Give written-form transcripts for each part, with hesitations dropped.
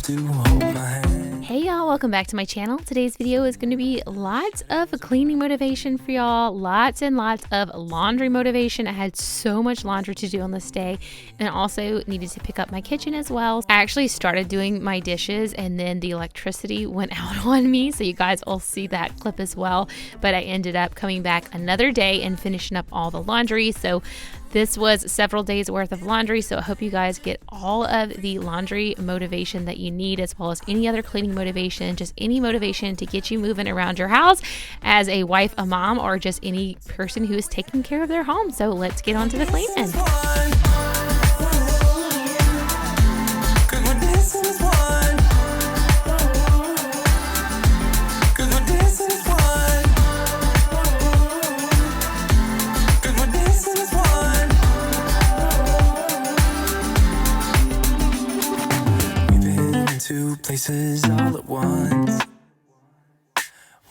to hold my hand. Hey y'all, welcome back to my channel. Today's video is going to be lots of cleaning motivation for y'all, lots and lots of laundry motivation. I had so much laundry to do on this day, and I also needed to pick up my kitchen as well. I actually started doing my dishes and then the electricity went out on me, so you guys will see that clip as well. But I ended up coming back another day and finishing up all the laundry. So this was several days worth of laundry, so I hope you guys get all of the laundry motivation that you need, as well as any other cleaning motivation, just any motivation to get you moving around your house as a wife, a mom, or just any person who is taking care of their home. So let's get on to the cleaning. Two places all at once.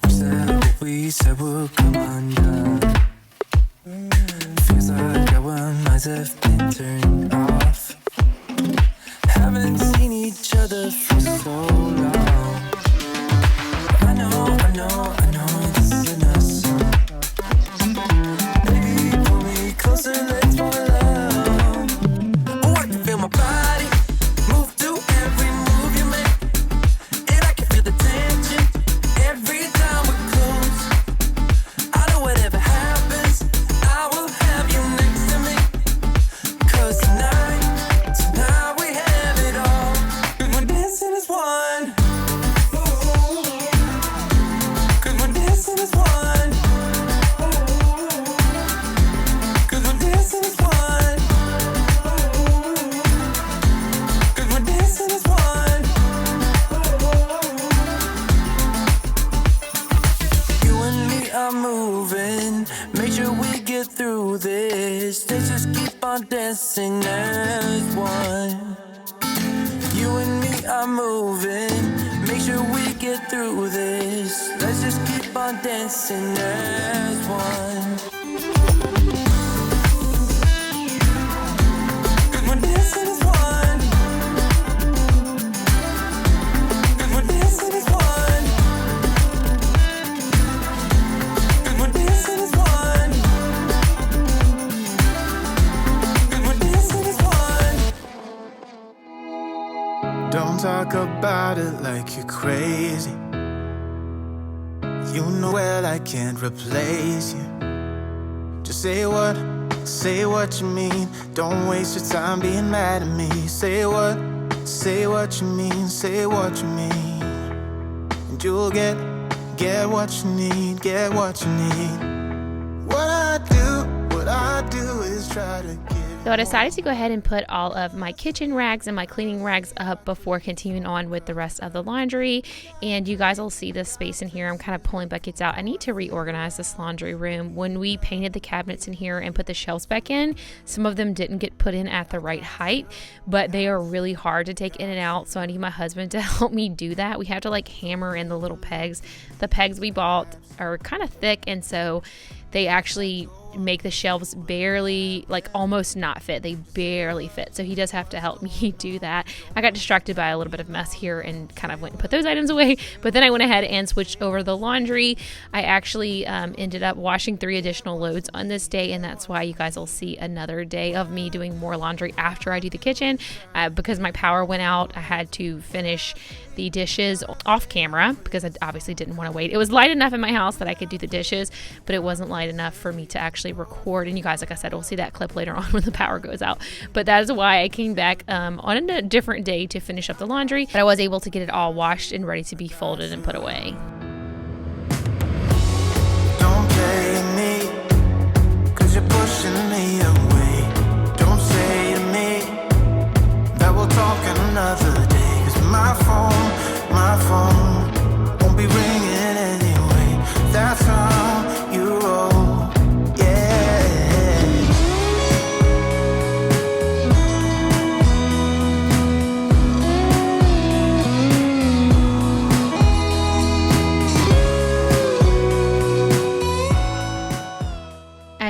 Wish that what we said would come undone. Feels like our minds have been turned off. Haven't seen each other for so long. I know this isn't us. Baby, pull me closer, let's fall in love. Oh, I can feel my body move to every move you make. And I can feel the tension every time we're close. I know whatever happens, I will have you next to me. 'Cause tonight we have it all. 'Cause we're dancing as one. 'Cause we're dancing as one. 'Cause we're dancing as one. 'Cause we're dancing as one. You and me are moving. Make sure we get through this. Let's just keep on dancing as one. You and me are moving. Make sure we get through this. Let's just keep on dancing as one. 'Cause we're dancing as one. 'Cause we're dancing as one. 'Cause we're dancing as one. 'Cause we're dancing as one. Don't talk about it like you're crazy. You know well I can't replace you. Just say what you mean. Don't waste your time being mad at me. Say what you mean, say what you mean. And you'll get what you need, get what you need. What I do is try to give. So I decided to go ahead and put all of my kitchen rags and my cleaning rags up before continuing on with the rest of the laundry. And you guys will see this space in here. I'm kind of pulling buckets out. I need to reorganize this laundry room. When we painted the cabinets in here and put the shelves back in, some of them didn't get put in at the right height, but they are really hard to take in and out. So I need my husband to help me do that. We have to like hammer in the little pegs. The pegs we bought are kind of thick, and so they actually make the shelves barely, like almost not fit. They barely fit. So he does have to help me do that. I got distracted by a little bit of mess here and kind of went and put those items away. But then I went ahead and switched over the laundry. I actually ended up washing 3 additional loads on this day, and that's why you guys will see another day of me doing more laundry after I do the kitchen. Because my power went out, I had to finish the dishes off camera because I obviously didn't want to wait. It was light enough in my house that I could do the dishes, but it wasn't light enough for me to actually record. And you guys, like I said, we'll see that clip later on when the power goes out. But that is why I came back on a different day to finish up the laundry. But I was able to get it all washed and ready to be folded and put away. Don't play me, 'cause you're pushing me away. Don't say to me that we'll talk another day. 'Cause my phone won't be ringing anyway. That's how you roll, yeah. 'Cause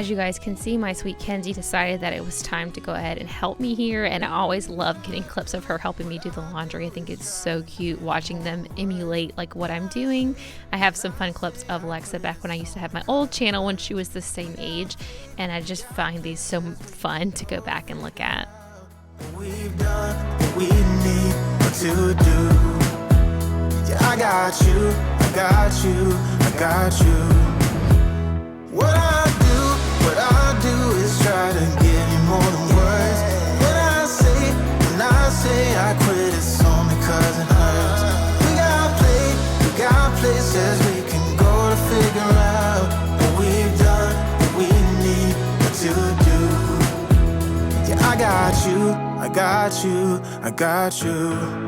as you guys can see, my sweet Kenzie decided that it was time to go ahead and help me here, and I always love getting clips of her helping me do the laundry. I think it's so cute watching them emulate like what I'm doing. I have some fun clips of Alexa back when I used to have my old channel when she was the same age, and I just find these so fun to go back and look at. We've done what we need to do. Yeah, I got you, I got you, I got you. What I do is try to give you more than words. When I say I quit, it's only 'cause it hurts. We got places we can go to figure out what we've done, what we need to do. Yeah, I got you, I got you, I got you.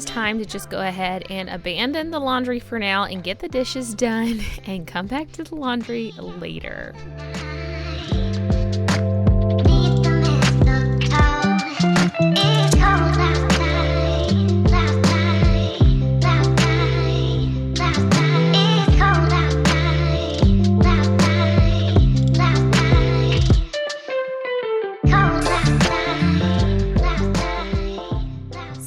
Time to just go ahead and abandon the laundry for now and get the dishes done and come back to the laundry later.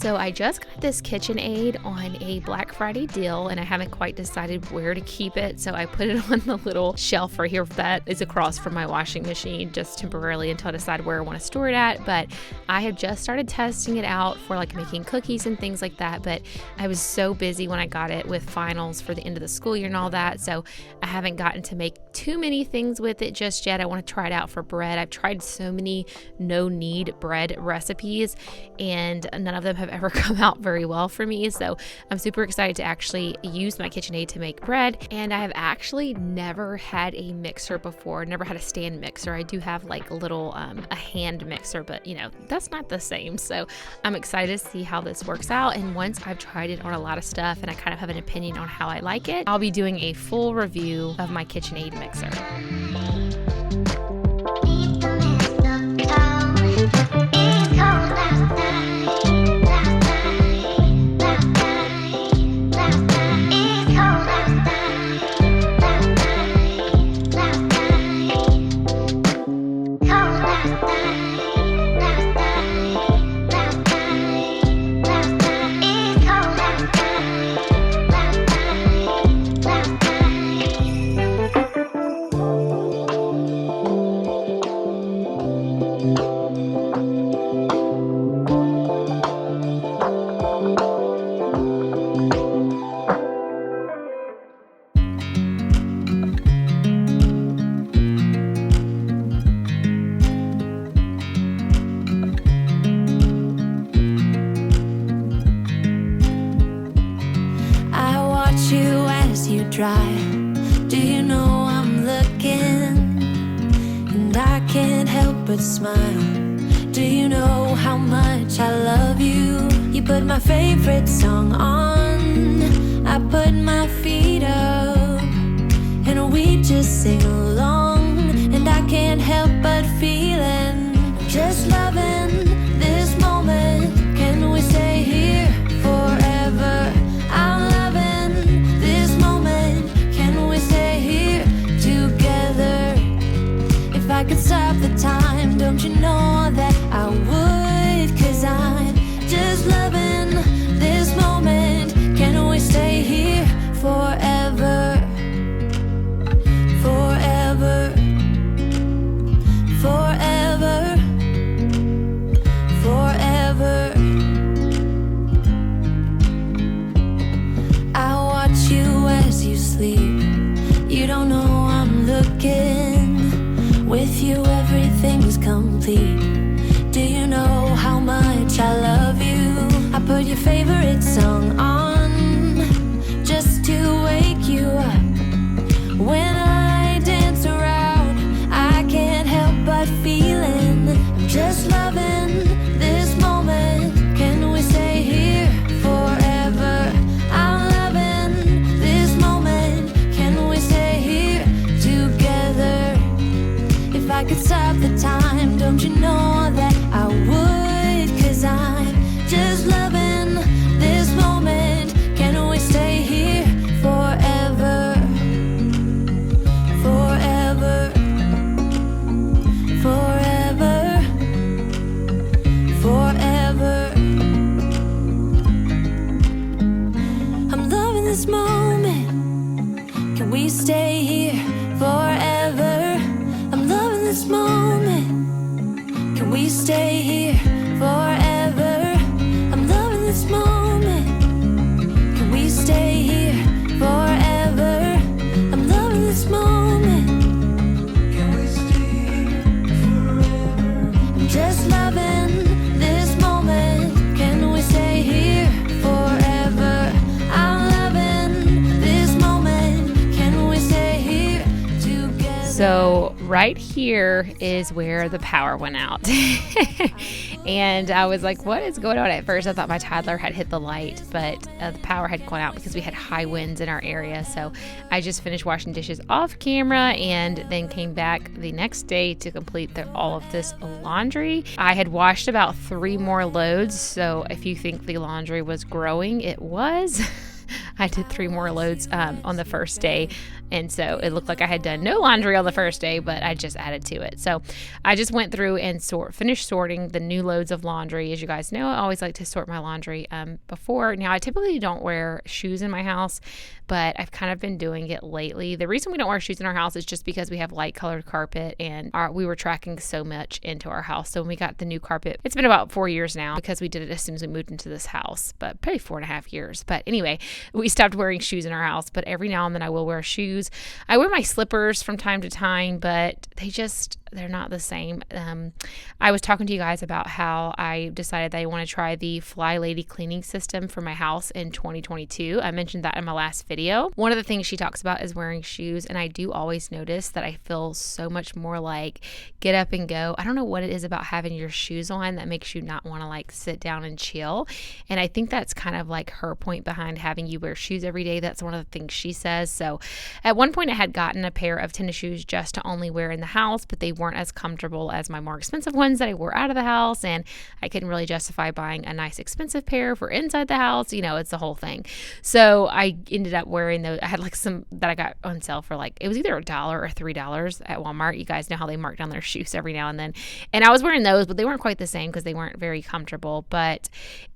So I just got this KitchenAid on a Black Friday deal, and I haven't quite decided where to keep it. So I put it on the little shelf right here that is across from my washing machine just temporarily until I decide where I want to store it at. But I have just started testing it out for like making cookies and things like that. But I was so busy when I got it with finals for the end of the school year and all that. So I haven't gotten to make too many things with it just yet. I want to try it out for bread. I've tried so many no-knead bread recipes, and none of them have ever come out very well for me. So I'm super excited to actually use my KitchenAid to make bread. And I have actually never had a mixer before, never had a stand mixer. I do have like a little a hand mixer, but you know, that's not the same. So I'm excited to see how this works out. And once I've tried it on a lot of stuff and I kind of have an opinion on how I like it, I'll be doing a full review of my KitchenAid mixer. Do you know I'm looking, and I can't help but smile? Do you know how much I love you? You put my favorite song on, I put my feet up, and we just sing along, and I can't help but feeling, just loving this moment. Can we stay here forever? I'm loving this moment. Can we stay here together? If I could stop the time, don't you know that I would? 'Cause I'm just loving this moment. Can we stay here forever? Forever, forever. moment. Can we stay here forever? I'm loving this moment. Can we stay here forever? I'm loving this moment. Can we stay here forever? I'm loving this moment. Can we stay here forever? I'm just loving this moment. Can we stay here forever? I'm loving this moment. Can we stay here together? So right here is where the power went out. And I was like, what is going on? At first I thought my toddler had hit the light, but the power had gone out because we had high winds in our area. So I just finished washing dishes off camera and then came back the next day to complete all of this laundry. I had washed about 3 more loads. So if you think the laundry was growing, it was. I did 3 more loads on the first day. And so it looked like I had done no laundry on the first day, but I just added to it. So I just went through and finished sorting the new loads of laundry. As you guys know, I always like to sort my laundry before. Now, I typically don't wear shoes in my house, but I've kind of been doing it lately. The reason we don't wear shoes in our house is just because we have light colored carpet and we were tracking so much into our house. So when we got the new carpet, it's been about 4 years now because we did it as soon as we moved into this house, but probably 4.5 years. But anyway, we stopped wearing shoes in our house, but every now and then I will wear shoes. I wear my slippers from time to time, but they're not the same. I was talking to you guys about how I decided that I want to try the Fly Lady cleaning system for my house in 2022. I mentioned that in my last video. One of the things she talks about is wearing shoes, and I do always notice that I feel so much more like get up and go. I don't know what it is about having your shoes on that makes you not want to like sit down and chill. And I think that's kind of like her point behind having you wear shoes every day. That's one of the things she says. So at one point I had gotten a pair of tennis shoes just to only wear in the house, but they weren't as comfortable as my more expensive ones that I wore out of the house, and I couldn't really justify buying a nice expensive pair for inside the house. You know, it's the whole thing. So I ended up wearing those. I had like some that I got on sale for like, it was either $1 or $3 at Walmart. You guys know how they mark down their shoes every now and then. And I was wearing those, but they weren't quite the same because they weren't very comfortable. But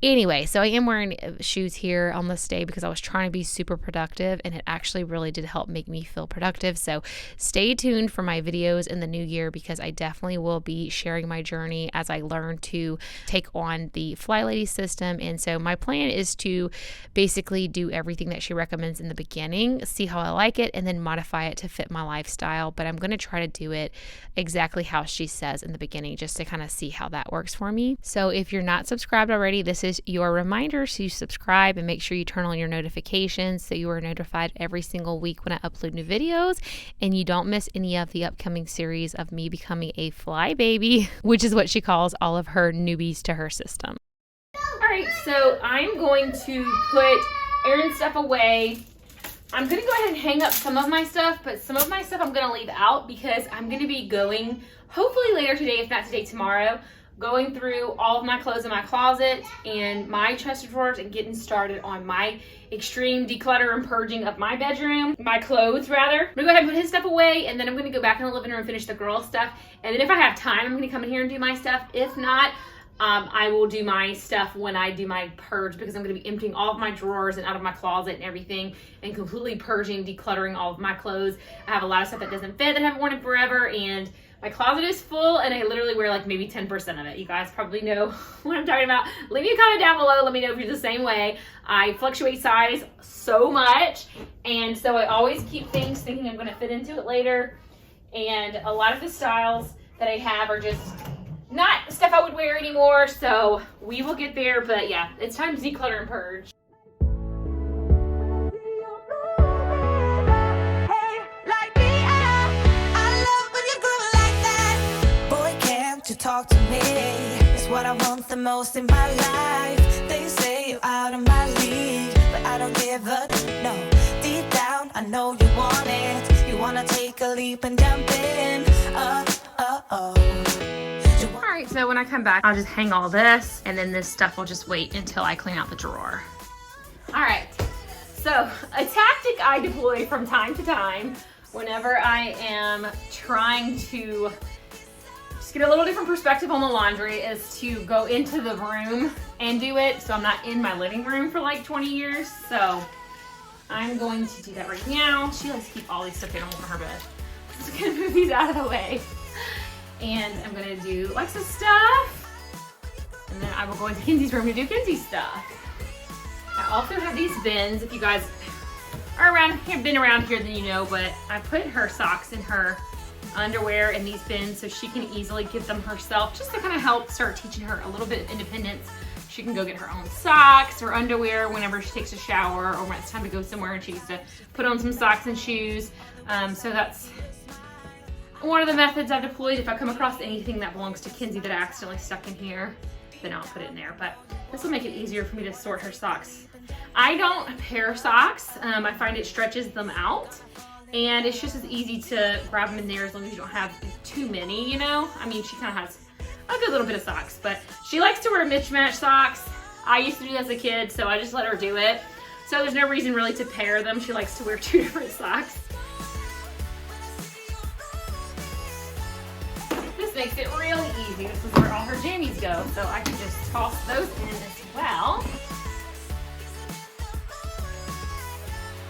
anyway, so I am wearing shoes here on this day because I was trying to be super productive, and it actually really did help make me feel productive. So stay tuned for my videos in the new year because I definitely will be sharing my journey as I learn to take on the Fly Lady system. And so my plan is to basically do everything that she recommends in the beginning, see how I like it, and then modify it to fit my lifestyle. But I'm going to try to do it exactly how she says in the beginning, just to kind of see how that works for me. So if you're not subscribed already, this is your reminder to subscribe and make sure you turn on your notifications so you are notified every single week when I upload new videos and you don't miss any of the upcoming series of me becoming a fly baby, which is what she calls all of her newbies to her system. All right, so I'm going to put Aaron's stuff away. I'm going to go ahead and hang up some of my stuff, but some of my stuff I'm going to leave out because I'm going to be going, hopefully later today, if not today, tomorrow, going through all of my clothes in my closet and my chest of drawers and getting started on my extreme declutter and purging of my bedroom, my clothes rather. I'm gonna go ahead and put his stuff away, and then I'm gonna go back in the living room and finish the girls' stuff. And then if I have time, I'm gonna come in here and do my stuff. If not, I will do my stuff when I do my purge because I'm going to be emptying all of my drawers and out of my closet and everything and completely purging, decluttering all of my clothes. I have a lot of stuff that doesn't fit that I haven't worn in forever, and my closet is full, and I literally wear like maybe 10% of it. You guys probably know what I'm talking about. Leave me a comment down below. Let me know if you're the same way. I fluctuate size so much, and so I always keep things thinking I'm going to fit into it later. And a lot of the styles that I have are just not stuff I would wear anymore, so we will get there. But yeah, it's time to declutter and purge. Talk to me, it's what I want the most in my life. They say you're out of my league, but I don't give a no. Deep down, I know you want it. You wanna take a leap and jump in. Alright, so when I come back, I'll just hang all this, and then this stuff will just wait until I clean out the drawer. Alright, so a tactic I deploy from time to time whenever I am trying to get a little different perspective on the laundry is to go into the room and do it, so I'm not in my living room for like 20 years. So I'm going to do that right now. She likes to keep all these stuffed animals on her bed. So I'm gonna move these out of the way. And I'm gonna do Alexa's stuff. And then I will go into Kenzie's room to do Kenzie's stuff. I also have these bins. If you guys are have been around here, then you know, but I put her socks and her underwear in these bins so she can easily get them herself, just to kind of help start teaching her a little bit of independence. She can go get her own socks or underwear whenever she takes a shower or when it's time to go somewhere and she needs to put on some socks and shoes. So that's one of the methods I've deployed. If I come across anything that belongs to Kenzie that I accidentally stuck in here, then I'll put it in there. But this will make it easier for me to sort her socks. I don't pair socks. I find it stretches them out. And it's just as easy to grab them in there as long as you don't have too many, you know? I mean, she kind of has a good little bit of socks, but she likes to wear mismatched socks. I used to do that as a kid, so I just let her do it. So there's no reason really to pair them. She likes to wear 2 different socks. This makes it really easy. This is where all her jammies go, so I can just toss those in as well.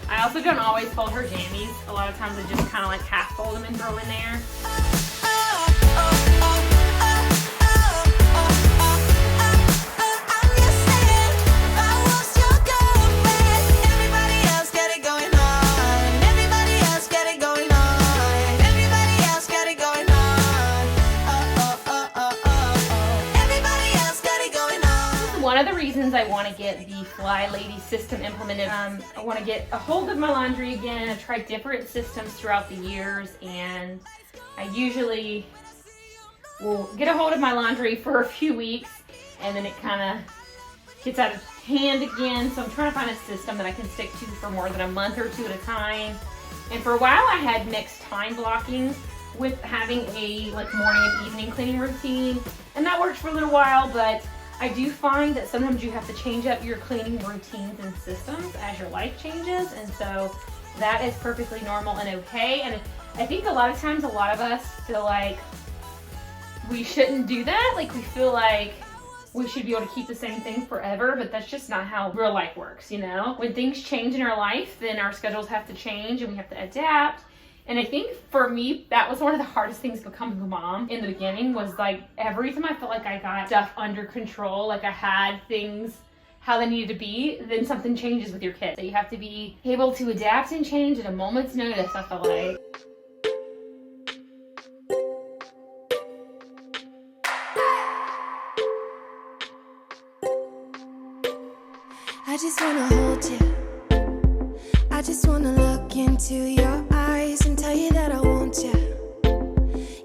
I also don't always fold her jammies. A lot of times I just kind of like half fold them and throw in there. One of the reasons I want to get the Fly Lady system implemented, I want to get a hold of my laundry again. I've tried different systems throughout the years, and I usually will get a hold of my laundry for a few weeks, and then it kind of gets out of hand again. So I'm trying to find a system that I can stick to for more than a month or 2 at a time. And for a while I had mixed time blocking with having a like morning and evening cleaning routine, and that worked for a little while, but I do find that sometimes you have to change up your cleaning routines and systems as your life changes, and so that is perfectly normal and okay. And I think a lot of times a lot of us feel like we shouldn't do that. Like we feel like we should be able to keep the same thing forever, but that's just not how real life works, you know? When things change in our life, then our schedules have to change and we have to adapt. And I think for me, that was one of the hardest things becoming a mom in the beginning, was like every time I felt like I got stuff under control, like I had things how they needed to be, then something changes with your kids. So you have to be able to adapt and change at a moment's notice, I feel like. I just wanna hold you. I just wanna look into your eyes and tell you that I want you.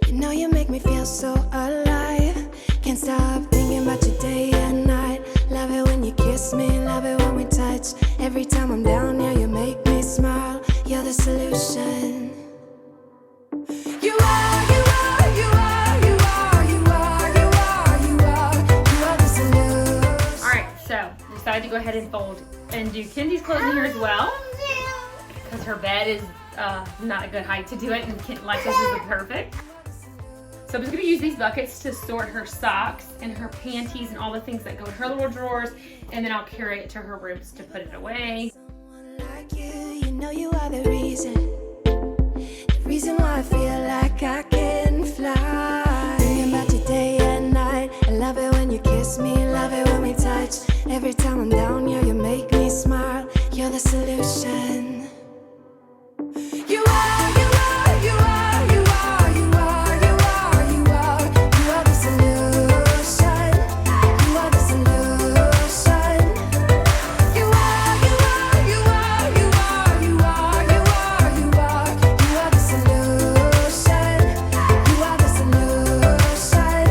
You know you make me feel so alive. Can't stop thinking about you day and night. Love it when you kiss me, love it when we touch. Every time I'm down here, you make me smile. You're the solution. You are, you are, you are, you are, you are, you are, you are the solution. All right, so I decided to go ahead and fold and do Kenzie's clothes in here as well, because her bed is not a good height to do it, and Lexus is perfect. So I'm just gonna use these buckets to sort her socks and her panties and all the things that go in her little drawers, and then I'll carry it to her rooms to put it away. Someone like you, you know you are the reason why I feel like I can fly. Thinking about you day and night. I love it when you kiss me, love it when we touch. Every time I'm down here, you make me smile. You're the solution. You are, you are, you are, you are, you are, you are, you are, you are the solution. You are the solution. You are, you are, you are, you are, you are, you are, you are, you are the solution. You are the solution.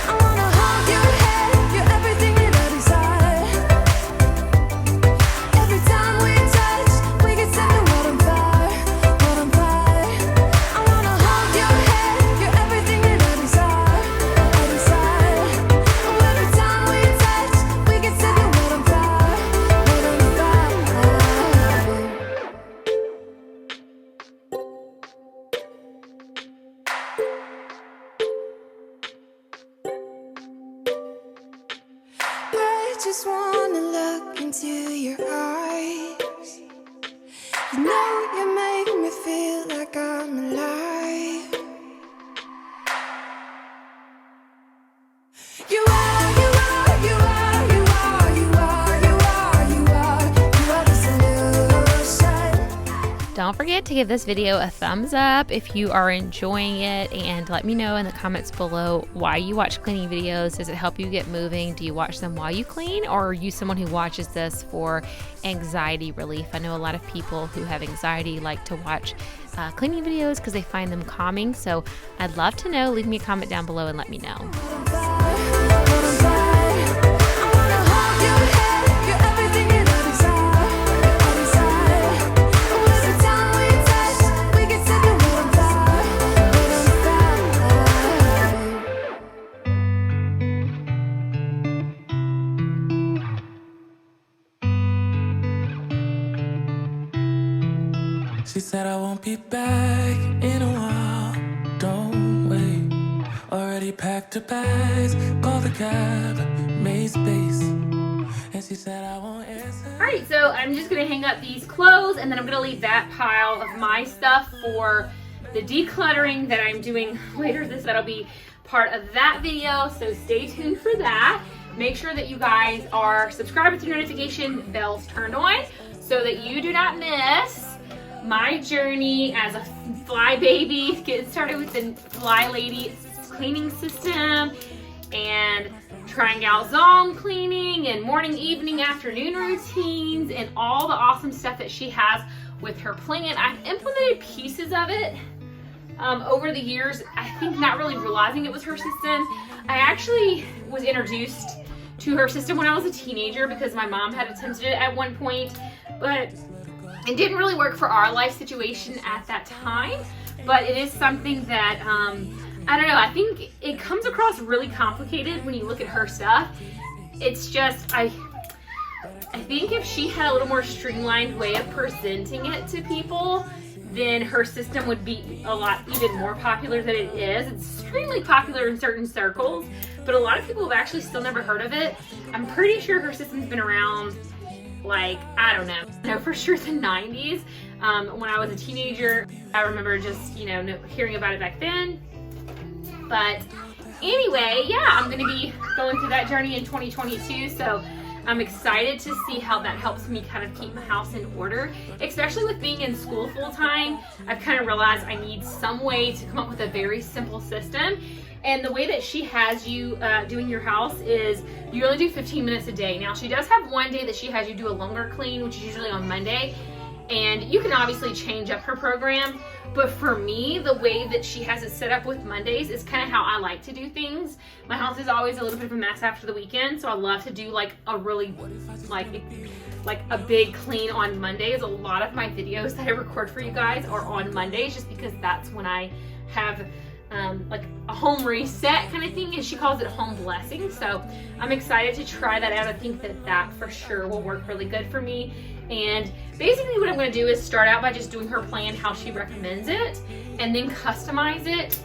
I wanna hold your head, you're everything that I desire. Every time we touch, we get set the world on fire, world on fire. I wanna hold your head, you're everything that I desire, I desire. Oh, every time we touch, we get set the world on fire, world on fire. I just wanna look into your eyes forget to give this video a thumbs up if you are enjoying it, and let me know in the comments below why you watch cleaning videos. Does it help you get moving? Do you watch them while you clean, or are you someone who watches this for anxiety relief? I know a lot of people who have anxiety like to watch cleaning videos because they find them calming. So I'd love to know. Leave me a comment down below and let me know. She said I won't be back in a while, don't wait. Already packed her bags, called the cab, made space. And she said I won't answer. Alright, so I'm just going to hang up these clothes, and then I'm going to leave that pile of my stuff for the decluttering that I'm doing later. That'll be part of that video, so stay tuned for that. Make sure that you guys are subscribed with your notification bells turned on so that you do not miss my journey as a fly baby, getting started with the Fly Lady cleaning system and trying out zone cleaning and morning, evening, afternoon routines and all the awesome stuff that she has with her plan. I've implemented pieces of it over the years, I think not really realizing it was her system. I actually was introduced to her system when I was a teenager because my mom had attempted it at one point, but it didn't really work for our life situation at that time. But it is something that, I don't know, I think it comes across really complicated when you look at her stuff. It's just, I think if she had a little more streamlined way of presenting it to people, then her system would be a lot even more popular than it is. It's extremely popular in certain circles, but a lot of people have actually still never heard of it. I'm pretty sure her system's been around, like, I don't know for sure the 90s. When I was a teenager, I remember just, hearing about it back then. But anyway, yeah, I'm going to be going through that journey in 2022, so I'm excited to see how that helps me kind of keep my house in order, especially with being in school full time. I've kind of realized I need some way to come up with a very simple system. And the way that she has you doing your house is you only do 15 minutes a day. Now, she does have one day that she has you do a longer clean, which is usually on Monday. And you can obviously change up her program. But for me, the way that she has it set up with Mondays is kind of how I like to do things. My house is always a little bit of a mess after the weekend, so I love to do like a really, like a big clean on Mondays. A lot of my videos that I record for you guys are on Mondays just because that's when I have like a home reset kind of thing, and she calls it home blessing. So I'm excited to try that out. I think that for sure will work really good for me. And basically what I'm going to do is start out by just doing her plan how she recommends it, and then customize it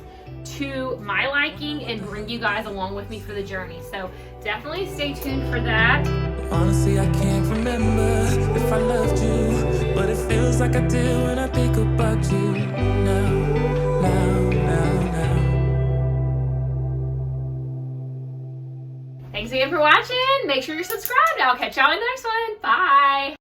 to my liking and bring you guys along with me for the journey. So definitely stay tuned for that. Honestly, I can't remember if I loved you, but it feels like I do when I think about you now. Thanks again for watching. Make sure you're subscribed. I'll catch y'all in the next one. Bye.